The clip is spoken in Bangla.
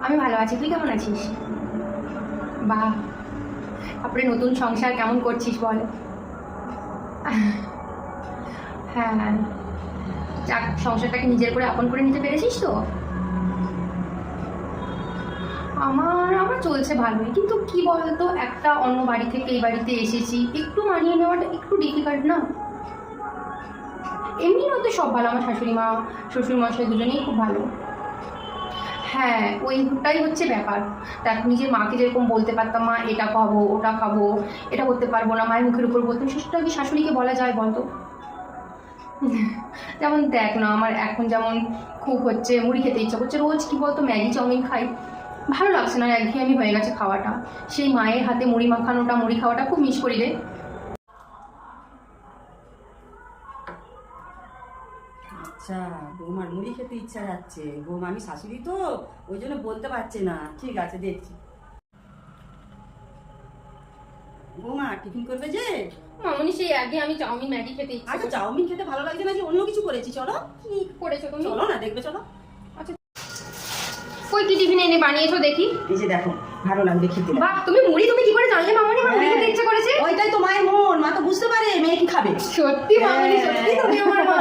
আমি ভালো আছি, তুই কেমন আছিস? বাহ, তারপরে নতুন সংসার কেমন করছিস বল? হ্যাঁ, যাক, সংসারটাকে নিজের করে আপন করে নিতে পেরেছিস তো? আমার আমার চলছে ভালোই, কিন্তু কি বলতো, একটা অন্য বাড়ি থেকে এই বাড়িতে এসেছি, একটু মানিয়ে নেওয়াটা একটু ডিফিকাল্ট না? এমনি হয়তো সব ভালো, আমার শাশুড়ি মা শ্বশুর মশাই দুজনেই খুব ভালো। হ্যাঁ, ওইটাই হচ্ছে ব্যাপার। দেখ, নিজের মাকে যেরকম বলতে পারতাম, মা এটা খাবো ওটা খাবো, এটা করতে পারবো না, মায়ের মুখের উপর বলতাম, সেটা কি শাশুড়িকে বলা যায় বলতো? যেমন দেখ না, আমার এখন যেমন খুব হচ্ছে মুড়ি খেতে ইচ্ছা করছে, রোজ কি বলতো ম্যাগি চাউমিন খাই, ভালো লাগছে না, একঘেয়েমি হয়ে গেছে খাওয়াটা। সেই মায়ের হাতে মুড়ি মাখানোটা, মুড়ি খাওয়াটা খুব মিস করি রে। আচ্ছা, বৌমার মুড়ি খেতে ইচ্ছা যাচ্ছে। বৌমা আমি শাশুড়ি তো, ওই জন্য বলতে পারছে না। ঠিক আছে, দেখছি। বৌমা টিফিন করবে যে? মামনি, সেই আগে আমি চাউমিন ম্যাগি খেতে ইচ্ছা আচ্ছা, করছে। চাউমিন খেতে ভালো লাগছে না, যে অন্য কিছু করেছি। চলো। কি করেছো তুমি? চলো না, দেখবে, চলো। আচ্ছা, কই কি টিফিন এনে বানিয়েছো দেখি? এই যে দেখো, ভালো লাগবে খেতে। বাহ, তুমি মুড়ি তুমি কি করে জানলে মামনি আমার মুড়ি খেতে ইচ্ছা করেছে? ওইটাই তো মায়ের মন, মা তো বুঝতে পারে মেয়ে কি খাবে। সত্যি মামনি, সত্যি তুমি আমার মা।